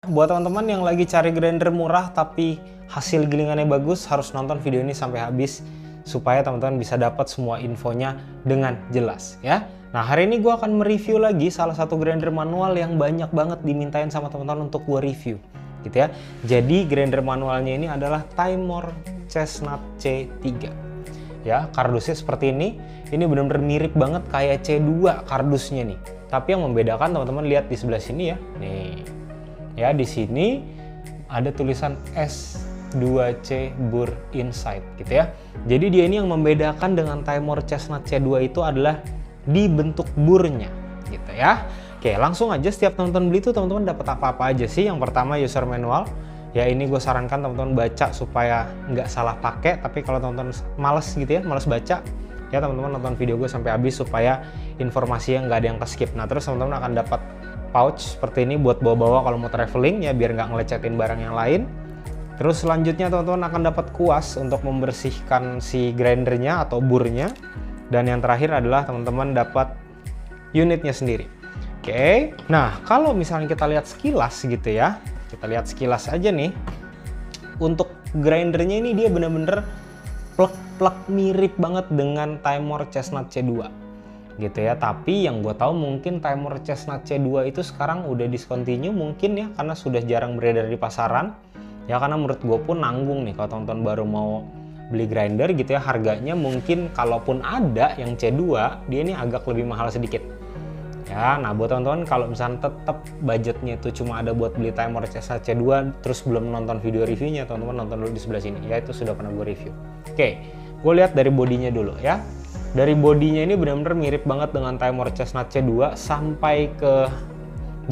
Buat teman-teman yang lagi cari grinder murah tapi hasil gilingannya bagus, harus nonton video ini sampai habis supaya teman-teman bisa dapat semua infonya dengan jelas ya. Nah, hari ini gue akan mereview lagi salah satu grinder manual yang banyak banget dimintain sama teman-teman untuk gue review gitu ya. Jadi grinder manualnya ini adalah Timor Chestnut C3 ya. Kardusnya seperti ini benar-benar mirip banget kayak C2 kardusnya nih. Tapi yang membedakan teman-teman lihat di sebelah sini ya. Nih. Ya, di sini ada tulisan S2C Bur Inside gitu ya. Jadi dia ini yang membedakan dengan Timor Chestnut C2 itu adalah di bentuk burnya gitu ya. Oke, langsung aja setiap teman-teman beli itu teman-teman dapat apa-apa aja sih. Yang pertama user manual. Ya, ini gue sarankan teman-teman baca supaya nggak salah pakai. Tapi kalau teman-teman males gitu ya, males baca, ya teman-teman nonton video gue sampai habis supaya informasinya nggak ada yang ke-skip. Nah, terus teman-teman akan dapat pouch seperti ini buat bawa-bawa kalau mau traveling ya, biar nggak ngelecetin barang yang lain. Terus selanjutnya teman-teman akan dapat kuas untuk membersihkan si grindernya atau burnya. Dan yang terakhir adalah teman-teman dapat unitnya sendiri. Oke, nah kalau misalnya kita lihat sekilas gitu ya, kita lihat sekilas aja nih. Untuk grindernya ini dia bener-bener plek-plek mirip banget dengan Timor Chestnut C2 gitu ya. Tapi yang gue tahu mungkin Timor Chestnut C2 itu sekarang udah discontinue mungkin ya, karena sudah jarang beredar di pasaran ya. Karena menurut gue pun nanggung nih kalau teman-teman baru mau beli grinder gitu ya, harganya mungkin kalaupun ada yang C2 dia ini agak lebih mahal sedikit ya. Nah, buat teman-teman kalau misalnya tetap budgetnya itu cuma ada buat beli Timor Chestnut C2 terus belum nonton video reviewnya, teman-teman nonton dulu di sebelah sini ya, itu sudah pernah gue review. Oke, gue lihat dari bodinya dulu ya. Dari bodinya ini benar-benar mirip banget dengan Timor Chestnut C2, sampai ke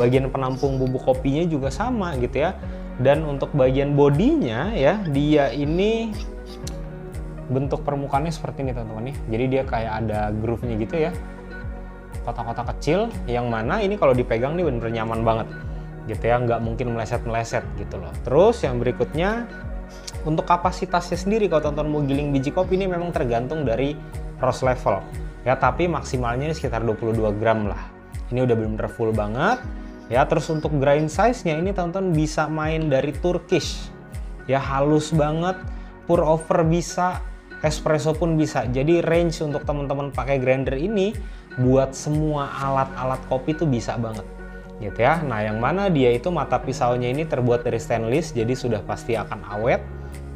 bagian penampung bubuk kopinya juga sama gitu ya. Dan untuk bagian bodinya ya, dia ini bentuk permukaannya seperti ini teman-teman ya. Jadi dia kayak ada groove-nya gitu ya, kotak-kotak kecil, yang mana ini kalau dipegang nih bener-bener nyaman banget gitu ya, nggak mungkin meleset-meleset gitu loh. Terus yang berikutnya untuk kapasitasnya sendiri, kalau teman-teman mau giling biji kopi ini memang tergantung dari roast level ya, tapi maksimalnya ini sekitar 22 gram lah. Ini udah bener-bener full banget ya. Terus untuk grind size-nya ini teman-teman bisa main dari Turkish ya, halus banget, pour over bisa, espresso pun bisa. Jadi range untuk teman-teman pakai grinder ini buat semua alat-alat kopi tuh bisa banget gitu ya. Nah, yang mana dia itu mata pisaunya ini terbuat dari stainless, jadi sudah pasti akan awet.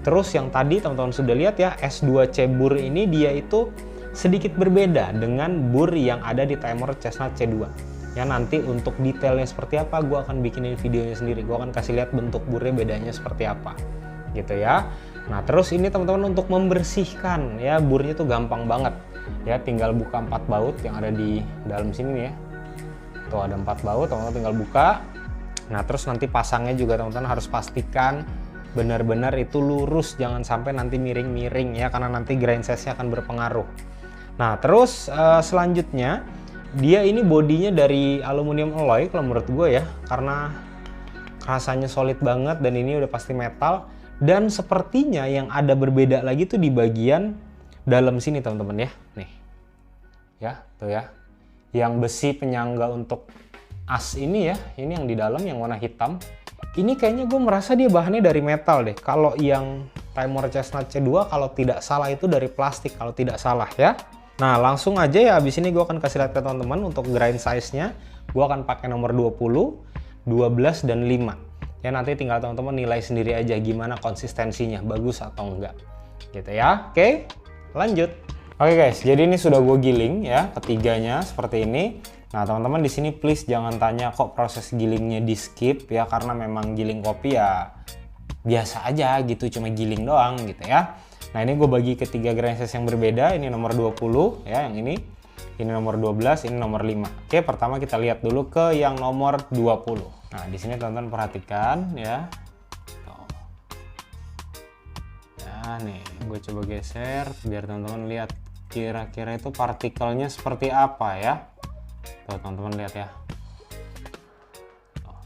Terus yang tadi teman-teman sudah lihat ya, S2C Bur ini dia itu sedikit berbeda dengan bur yang ada di Timor Chestnut C2 ya. Nanti untuk detailnya seperti apa gue akan bikinin videonya sendiri, gue akan kasih lihat bentuk burnya bedanya seperti apa gitu ya. Nah, terus ini teman-teman untuk membersihkan ya, burnya tuh gampang banget ya, tinggal buka 4 baut yang ada di dalam sini nih ya. Tuh ada 4 baut, teman-teman tinggal buka. Nah, terus nanti pasangnya juga teman-teman harus pastikan benar-benar itu lurus, jangan sampai nanti miring-miring ya, karena nanti grind size-nya akan berpengaruh. Nah, terus selanjutnya dia ini bodinya dari aluminium alloy kalau menurut gue ya, karena rasanya solid banget dan ini udah pasti metal. Dan sepertinya yang ada berbeda lagi tuh di bagian dalam sini teman-teman ya. Nih ya, tuh ya, yang besi penyangga untuk as ini ya, ini yang di dalam yang warna hitam ini kayaknya gue merasa dia bahannya dari metal deh. Kalau yang Timor Chestnut C2 kalau tidak salah itu dari plastik kalau tidak salah ya. Nah, langsung aja ya, abis ini gue akan kasih lihat ke teman-teman untuk grind size-nya. Gue akan pakai nomor 20, 12, dan 5. Ya, nanti tinggal teman-teman nilai sendiri aja gimana konsistensinya, bagus atau enggak. Gitu ya. Oke, lanjut. Oke guys, jadi ini sudah gue giling ya, ketiganya seperti ini. Nah, teman-teman di sini please jangan tanya kok proses gilingnya di skip ya, karena memang giling kopi ya biasa aja gitu, cuma giling doang gitu ya. Nah, ini gue bagi ke 3 grind size yang berbeda. Ini nomor 20 ya, yang ini nomor 12, ini nomor 5. Oke, pertama kita lihat dulu ke yang nomor 20. Nah, di sini teman-teman perhatikan ya. Tuh. Ya, nih gue coba geser biar teman-teman lihat kira-kira itu partikelnya seperti apa ya. Tuh, teman-teman lihat ya. Tuh.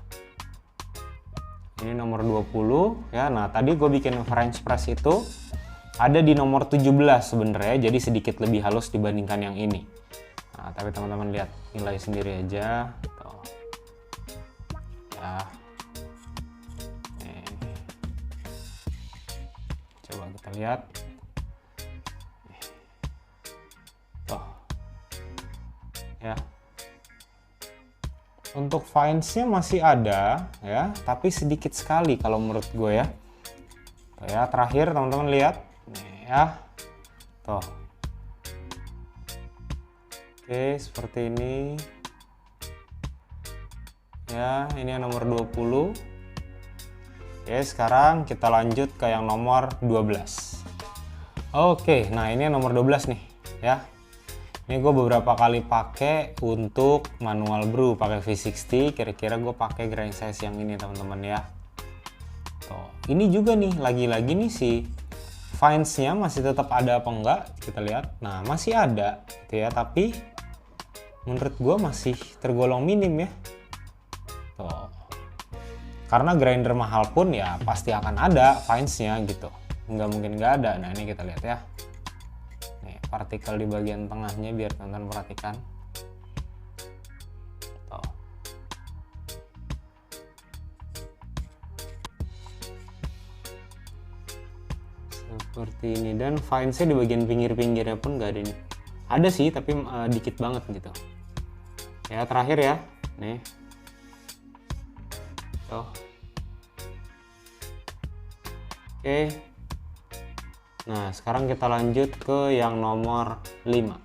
Ini nomor 20 ya. Nah, tadi gue bikin French press itu ada di nomor 17 sebenarnya, jadi sedikit lebih halus dibandingkan yang ini. Nah, tapi teman-teman lihat nilai sendiri aja. Tuh. Ya. kita lihat. Tuh. Ya. Untuk fines-nya masih ada ya, tapi sedikit sekali kalau menurut gue ya. Tuh ya, terakhir teman-teman lihat nih ya. Tuh. Oke, seperti ini. Ya, ini yang nomor 20. Oke, sekarang kita lanjut ke yang nomor 12. Oke, nah ini yang nomor 12 nih ya. Ini gue beberapa kali pakai untuk manual brew pakai V60. Kira-kira gue pakai grind size yang ini teman-teman ya. Tuh, ini juga nih lagi-lagi nih si fines-nya masih tetap ada apa enggak? Kita lihat. Nah, masih ada gitu ya, tapi menurut gue masih tergolong minim ya. Tuh. Karena grinder mahal pun ya pasti akan ada fines-nya gitu. Nggak mungkin nggak ada. Nah, ini kita lihat ya. Partikel di bagian tengahnya biar teman-teman perhatikan. Tuh. Seperti ini, dan fines-nya di bagian pinggir-pinggirnya pun nggak ada nih. Ada sih tapi dikit banget gitu. Ya, terakhir ya. Nih. Tuh. Oke. Nah, sekarang kita lanjut ke yang nomor 5.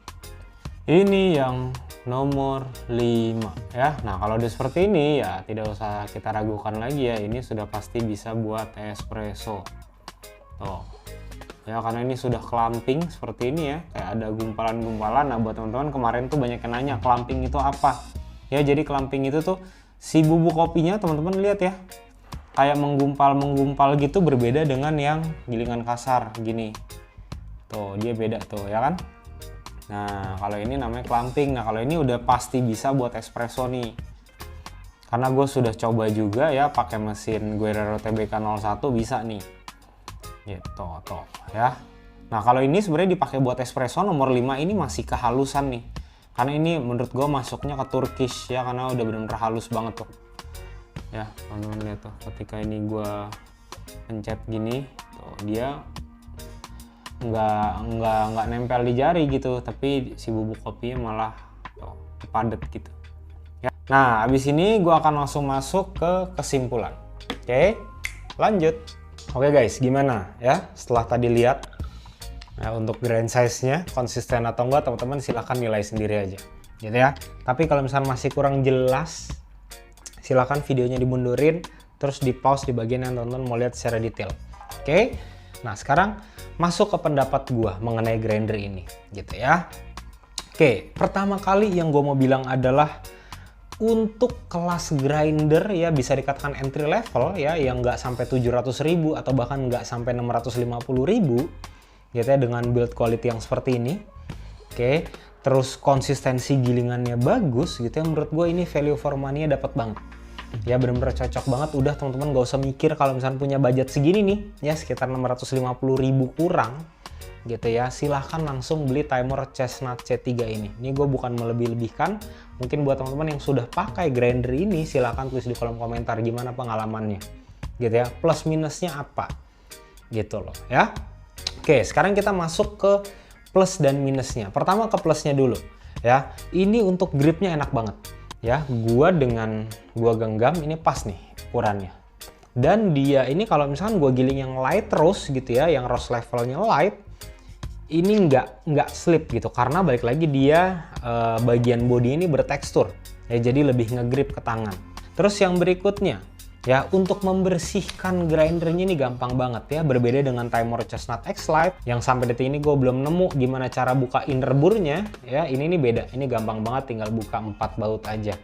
Ini yang nomor 5 ya. Nah, kalau udah seperti ini ya tidak usah kita ragukan lagi ya. Ini sudah pasti bisa buat espresso. Tuh. Ya, karena ini sudah clamping seperti ini ya. Kayak ada gumpalan-gumpalan. Nah, buat teman-teman kemarin tuh banyak yang nanya clamping itu apa. Ya, jadi clamping itu tuh si bubuk kopinya teman-teman lihat ya. Kayak menggumpal gitu, berbeda dengan yang gilingan kasar gini. Tuh, dia beda tuh ya kan. Nah, kalau ini namanya clamping. Nah, kalau ini udah pasti bisa buat espresso nih. Karena gue sudah coba juga ya pakai mesin Guerrero TBK 01 bisa nih. Gitu tuh ya. Nah, kalau ini sebenarnya dipakai buat espresso nomor 5 ini masih kehalusan nih. Karena ini menurut gue masuknya ke Turkish ya, karena udah bener-bener halus banget tuh. Ya, teman-teman lihat tuh, ketika ini gua pencet gini tuh, dia nggak nempel di jari gitu, tapi si bubuk kopinya malah tuh, padat gitu ya. Nah, abis ini gua akan langsung masuk ke kesimpulan. Oke, lanjut. Oke guys, gimana ya setelah tadi lihat nah, untuk grind size nya konsisten atau enggak, teman-teman silahkan nilai sendiri aja gitu ya. Tapi kalau misalnya masih kurang jelas, silakan videonya dimundurin, terus di pause di bagian yang teman-teman mau lihat secara detail. Oke, nah sekarang masuk ke pendapat gua mengenai grinder ini, gitu ya. Oke, pertama kali yang gua mau bilang adalah untuk kelas grinder ya, bisa dikatakan entry level ya, yang nggak sampai 700.000 atau bahkan nggak sampai 650.000, gitu ya, dengan build quality yang seperti ini. Oke, terus konsistensi gilingannya bagus gitu ya, menurut gue ini value for money-nya dapat banget. Ya bener-bener cocok banget. Udah teman-teman gak usah mikir kalau misalnya punya budget segini nih ya, sekitar 650.000 kurang gitu ya, silahkan langsung beli timer Chestnut C3 ini. Ini gue bukan melebih-lebihkan, mungkin buat teman-teman yang sudah pakai grinder ini silahkan tulis di kolom komentar gimana pengalamannya gitu ya, plus minusnya apa gitu loh ya. Oke, sekarang kita masuk ke plus dan minusnya. Pertama ke plusnya dulu ya. Ini untuk gripnya enak banget ya. Gua genggam ini pas nih ukurannya. Dan dia ini kalau misalkan gua giling yang light roast gitu ya, yang roast levelnya light, ini nggak slip gitu, karena balik lagi dia bagian body ini bertekstur ya, jadi lebih ngegrip ke tangan. Terus yang berikutnya ya, untuk membersihkan grindernya ini gampang banget ya, berbeda dengan timer Chestnut X Lite yang sampai detik ini gue belum nemu gimana cara buka inner burnya ya. Ini beda, ini gampang banget, tinggal buka 4 baut aja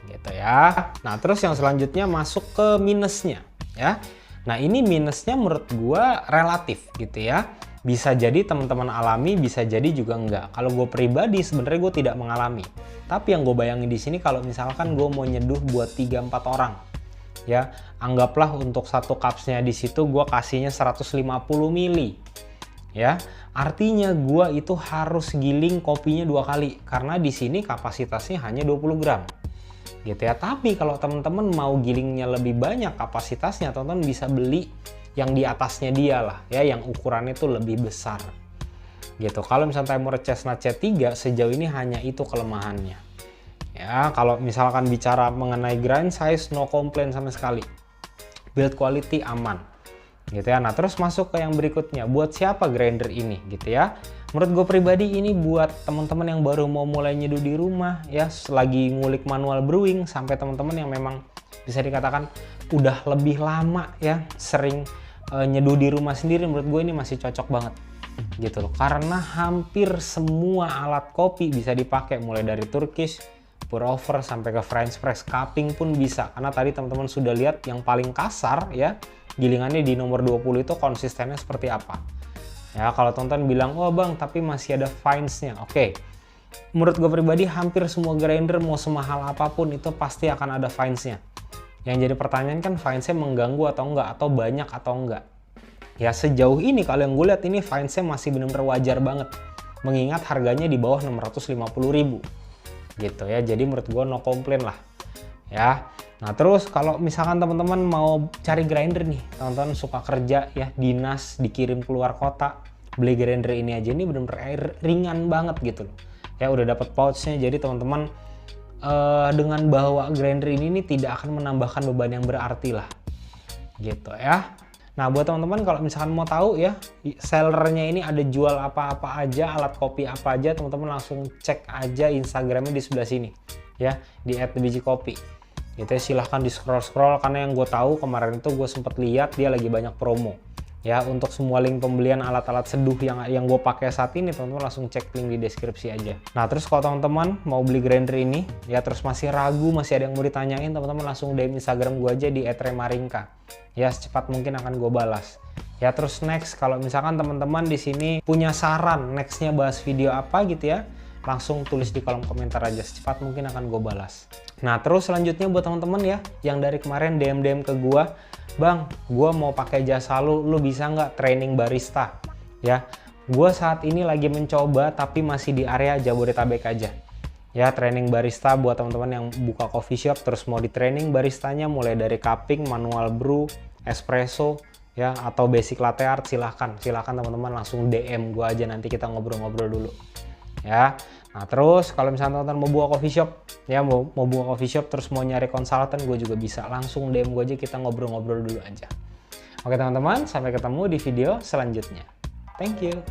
gitu ya. Nah terus yang selanjutnya masuk ke minusnya ya. Nah ini minusnya menurut gue relatif gitu ya, bisa jadi teman-teman alami, bisa jadi juga enggak. Kalau gue pribadi sebenarnya gue tidak mengalami, tapi yang gue bayangin di sini kalau misalkan gue mau nyeduh buat 3-4 orang ya, anggaplah untuk satu cupsnya di situ gue kasihnya 150 ml ya, artinya gue itu harus giling kopinya 2 kali karena di sini kapasitasnya hanya 20 gram gitu ya. Tapi kalau teman-teman mau gilingnya lebih banyak kapasitasnya, teman-teman bisa beli yang di atasnya dia lah ya, yang ukurannya itu lebih besar gitu. Kalau misalnya timer Chestnut C3 sejauh ini hanya itu kelemahannya ya. Kalau misalkan bicara mengenai grind size, no complaint sama sekali, build quality aman gitu ya. Nah terus masuk ke yang berikutnya, buat siapa grinder ini gitu ya. Menurut gue pribadi ini buat teman-teman yang baru mau mulai nyeduh di rumah ya, lagi ngulik manual brewing, sampai teman-teman yang memang bisa dikatakan udah lebih lama ya sering nyeduh di rumah sendiri. Menurut gue ini masih cocok banget gitu loh, karena hampir semua alat kopi bisa dipakai, mulai dari Turkish, pour over, sampai ke French press, cupping pun bisa. Karena tadi teman-teman sudah lihat yang paling kasar ya, gilingannya di nomor 20 itu konsistennya seperti apa ya. Kalau teman-teman bilang, oh bang tapi masih ada fines-nya, oke. Menurut gue pribadi hampir semua grinder mau semahal apapun itu pasti akan ada fines-nya. Yang jadi pertanyaan kan fines-nya mengganggu atau enggak, atau banyak atau enggak ya. Sejauh ini kalau yang gue lihat ini fines-nya masih benar-benar wajar banget, mengingat harganya di bawah 650.000 gitu ya. Jadi menurut gue no complaint lah ya. Nah terus kalau misalkan teman-teman mau cari grinder nih, teman-teman suka kerja ya, dinas, dikirim keluar kota, beli grinder ini aja, ini benar-benar ringan banget gitu loh ya. Udah dapat pouchnya, jadi teman-teman dengan bawa grinder ini tidak akan menambahkan beban yang berarti lah gitu ya. Nah buat teman-teman kalau misalkan mau tahu ya sellernya ini ada jual apa-apa aja, alat kopi apa aja, teman-teman langsung cek aja Instagramnya di sebelah sini ya, di @thebijikopi gitu ya. Silahkan di scroll karena yang gue tahu kemarin itu gue sempet lihat dia lagi banyak promo ya. Untuk semua link pembelian alat-alat seduh yang gue pakai saat ini, teman-teman langsung cek link di deskripsi aja. Nah terus kalau teman-teman mau beli grinder ini ya, terus masih ragu, masih ada yang mau ditanyain, teman-teman langsung DM Instagram gue aja di @remaringka ya, secepat mungkin akan gue balas ya. Terus next kalau misalkan teman-teman di sini punya saran nextnya bahas video apa gitu ya, langsung tulis di kolom komentar aja, secepat mungkin akan gue balas. Nah terus selanjutnya buat teman-teman ya yang dari kemarin DM ke gue, bang gue mau pakai jasa lu bisa nggak training barista ya. Gue saat ini lagi mencoba tapi masih di area Jabodetabek aja ya, training barista buat teman-teman yang buka coffee shop terus mau di training baristanya, mulai dari cupping, manual brew, espresso ya, atau basic latte art. Silahkan teman-teman langsung DM gue aja, nanti kita ngobrol-ngobrol dulu ya. Nah terus kalau misalnya teman-teman mau buka coffee shop ya, mau buka coffee shop terus mau nyari konsultan, gue juga bisa, langsung DM gue aja, kita ngobrol-ngobrol dulu aja. Oke teman-teman, sampai ketemu di video selanjutnya. Thank you.